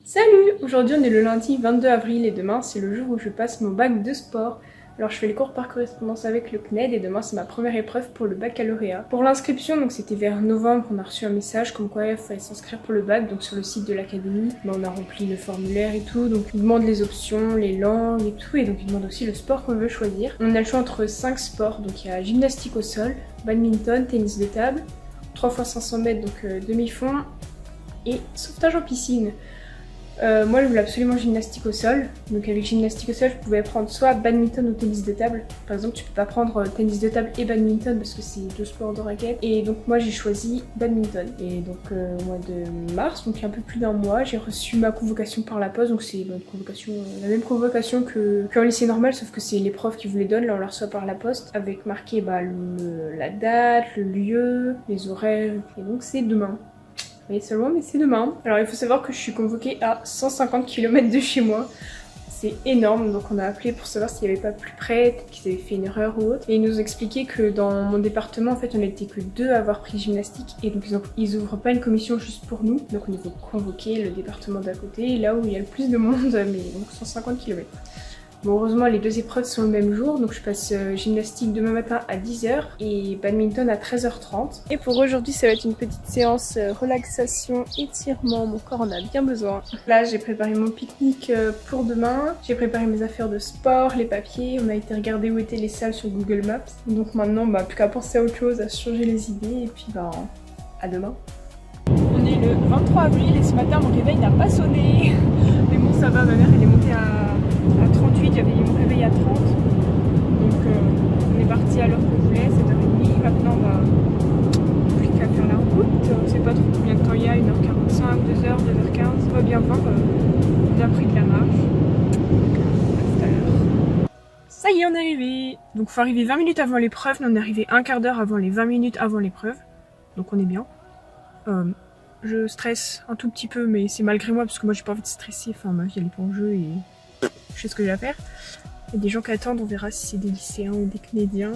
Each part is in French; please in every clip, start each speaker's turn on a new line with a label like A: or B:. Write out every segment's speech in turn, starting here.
A: Salut! Aujourd'hui on est le lundi 22 avril et demain c'est le jour où je passe mon bac de sport. Alors je fais les cours par correspondance avec le CNED et demain c'est ma première épreuve pour le baccalauréat. Pour l'inscription, donc c'était vers novembre, on a reçu un message comme quoi il fallait s'inscrire pour le bac, donc sur le site de l'académie. On a rempli le formulaire et tout, donc il demande les options, les langues et tout, et donc il demande aussi le sport qu'on veut choisir. On a le choix entre 5 sports, donc il y a gymnastique au sol, badminton, tennis de table, 3 x 500 mètres, donc demi-fond, et sauvetage en piscine. Moi je voulais absolument gymnastique au sol, donc avec gymnastique au sol je pouvais prendre soit badminton ou tennis de table. Par exemple tu peux pas prendre tennis de table et badminton parce que c'est deux sports de raquette, et donc moi j'ai choisi badminton. Et donc au mois de mars, donc il y a un peu plus d'un mois, j'ai reçu ma convocation par la poste, donc c'est une convocation, la même convocation qu'en lycée normal, sauf que c'est les profs qui vous les donnent, là on la reçoit par la poste avec marqué la date, le lieu, les horaires, et donc c'est demain. Oui, c'est loin, mais c'est demain. Alors il faut savoir que je suis convoquée à 150 km de chez moi. C'est énorme, donc on a appelé pour savoir s'il n'y avait pas plus près, peut-être qu'ils avaient fait une erreur ou autre. Et ils nous ont expliqué que dans mon département, en fait, on n'était que 2 à avoir pris gymnastique. Et donc ils ouvrent pas une commission juste pour nous. Donc on faut convoquer le département d'à côté, là où il y a le plus de monde, mais donc 150 km. Bon, heureusement les deux épreuves sont le même jour, donc je passe gymnastique demain matin à 10h et badminton à 13h30. Et pour aujourd'hui ça va être une petite séance relaxation, étirement, mon corps en a bien besoin. Là j'ai préparé mon pique-nique pour demain, j'ai préparé mes affaires de sport, les papiers, on a été regarder où étaient les salles sur Google Maps. Donc maintenant plus qu'à penser à autre chose, à changer les idées, et puis à demain. On est le 23 avril et ce matin mon réveil n'a pas sonné. Mais bon ça va, ma mère elle est montée à 38, j'avais mon réveil à 30. Donc on est parti à l'heure qu'on voulait, 7h30. Maintenant on va plus qu'à faire la route. On sait pas trop combien de temps il y a, 1h45, 2h, 2h15. On va bien voir, on a pris de la marche. Donc à tout à l'heure. Ça y est, on est arrivé. Donc faut arriver 20 minutes avant l'épreuve, on est arrivé un quart d'heure avant les 20 minutes avant l'épreuve. Donc on est bien. Je stresse un tout petit peu, mais c'est malgré moi parce que moi j'ai pas envie de stresser. Enfin, ma vie elle est pas en jeu et je sais ce que j'ai à faire. Il y a des gens qui attendent, on verra si c'est des lycéens ou des Canadiens.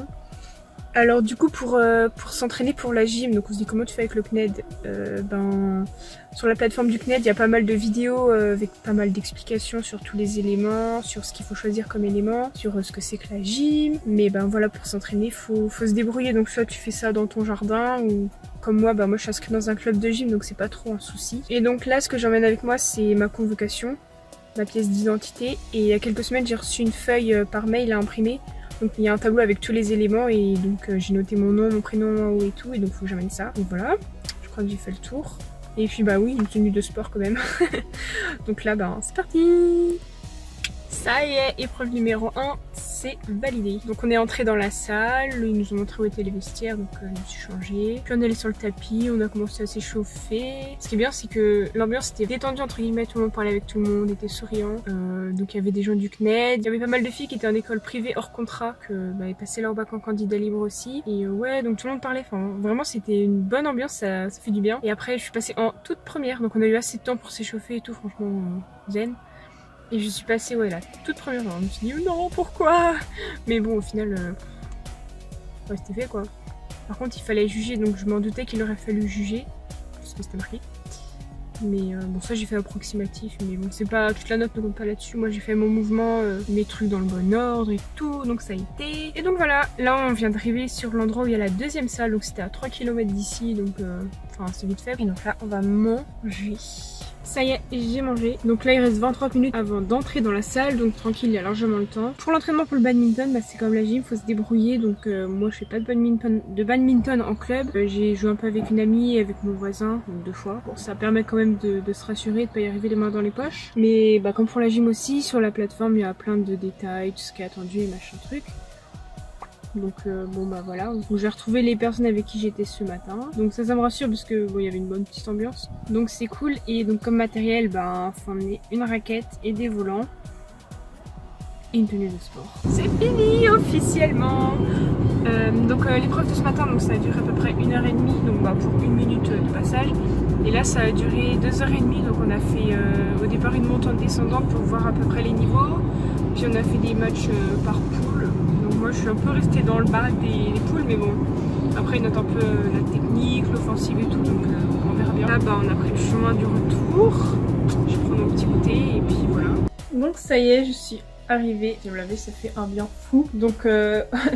A: Alors du coup pour s'entraîner pour la gym, donc on se dit comment tu fais avec le CNED, sur la plateforme du CNED il y a pas mal de vidéos avec pas mal d'explications sur tous les éléments, sur ce qu'il faut choisir comme élément, sur ce que c'est que la gym. Mais voilà, pour s'entraîner faut se débrouiller, donc soit tu fais ça dans ton jardin ou comme moi, moi je suis inscrite dans un club de gym donc c'est pas trop un souci. Et donc là ce que j'emmène avec moi c'est ma convocation, ma pièce d'identité, et il y a quelques semaines j'ai reçu une feuille par mail à imprimer. Donc il y a un tableau avec tous les éléments et donc j'ai noté mon nom, mon prénom en haut et tout, et donc faut que j'amène ça. Donc voilà, je crois que j'ai fait le tour. Et puis oui, une tenue de sport quand même. Donc là c'est parti. Ça y est, épreuve numéro 1, c'est validé. Donc on est entré dans la salle, ils nous ont montré où étaient les vestiaires, donc je me suis changée. Puis on est allé sur le tapis, on a commencé à s'échauffer. Ce qui est bien, c'est que l'ambiance était détendue entre guillemets, tout le monde parlait avec tout le monde, était souriant. Donc il y avait des gens du CNED, il y avait pas mal de filles qui étaient en école privée hors contrat, qui passaient leur bac en candidat libre aussi. Et ouais, donc tout le monde parlait, enfin vraiment c'était une bonne ambiance, ça fait du bien. Et après je suis passée en toute première, donc on a eu assez de temps pour s'échauffer et tout, franchement zen. Et je suis passée la toute première fois. Je me suis dit non, pourquoi? Mais bon, au final, c'était fait quoi. Par contre, il fallait juger, donc je m'en doutais qu'il aurait fallu juger, parce que c'était marqué. Mais ça j'ai fait approximatif, mais bon, c'est pas, toute la note ne compte pas là-dessus. Moi j'ai fait mon mouvement, mes trucs dans le bon ordre et tout, donc ça a été. Et donc voilà, là on vient d'arriver sur l'endroit où il y a la deuxième salle, donc c'était à 3 km d'ici, donc c'est vite fait. Et donc là on va manger. Ça y est, j'ai mangé. Donc là il reste 23 minutes avant d'entrer dans la salle, donc tranquille, il y a largement le temps. Pour l'entraînement pour le badminton, c'est comme la gym, faut se débrouiller. Donc moi je fais pas de badminton en club. J'ai joué un peu avec une amie et avec mon voisin, donc 2 fois. Bon, ça permet quand même de se rassurer, de pas y arriver les mains dans les poches. Mais comme pour la gym aussi, sur la plateforme il y a plein de détails, tout ce qui est attendu et machin truc. Donc voilà, donc j'ai retrouvé les personnes avec qui j'étais ce matin. Donc ça me rassure parce que il y avait une bonne petite ambiance. Donc c'est cool. Et donc comme matériel, faut emmener une raquette et des volants. Et une tenue de sport. C'est fini officiellement. L'épreuve de ce matin, donc ça a duré à peu près 1h30, donc pour 1 minute de passage. Et là ça a duré 2h30, donc on a fait au départ une montante descendante pour voir à peu près les niveaux. Puis on a fait des matchs par poule. Moi je suis un peu restée dans le bas des poules, mais bon, après ils notent un peu la technique, l'offensive et tout, donc on verra bien. Là on a pris le chemin du retour. Je prends mon petit Donc ça y est, je suis arrivée. Je me l'avais, ça fait un bien fou. Donc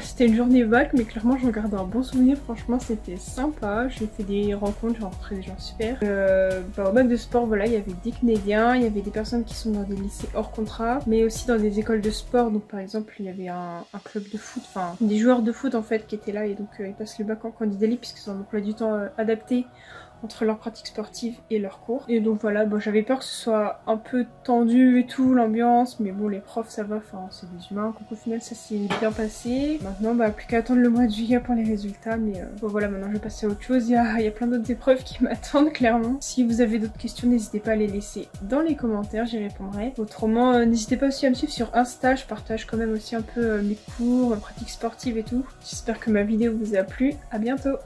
A: c'était une journée bac, mais clairement j'en garde un bon souvenir. Franchement c'était sympa. J'ai fait des rencontres, j'ai rencontré des gens super. Au bac de sport, voilà, il y avait des Canadiens, il y avait des personnes qui sont dans des lycées hors contrat, mais aussi dans des écoles de sport. Donc par exemple il y avait un club de foot, enfin des joueurs de foot en fait qui étaient là, et donc ils passent le bac en candidat libre puisqu'ils ont un emploi du temps adapté entre leur pratique sportive et leurs cours. Et donc voilà, bon, j'avais peur que ce soit un peu tendu et tout, l'ambiance, mais bon, les profs ça va, enfin c'est des humains, donc au final ça s'est bien passé. Maintenant plus qu'à attendre le mois de juillet pour les résultats, mais bon voilà, maintenant je vais passer à autre chose. Il y a plein d'autres épreuves qui m'attendent clairement. Si vous avez d'autres questions, n'hésitez pas à les laisser dans les commentaires, j'y répondrai. Autrement, n'hésitez pas aussi à me suivre sur Insta, je partage quand même aussi un peu mes cours, ma pratique sportive et tout. J'espère que ma vidéo vous a plu, à bientôt.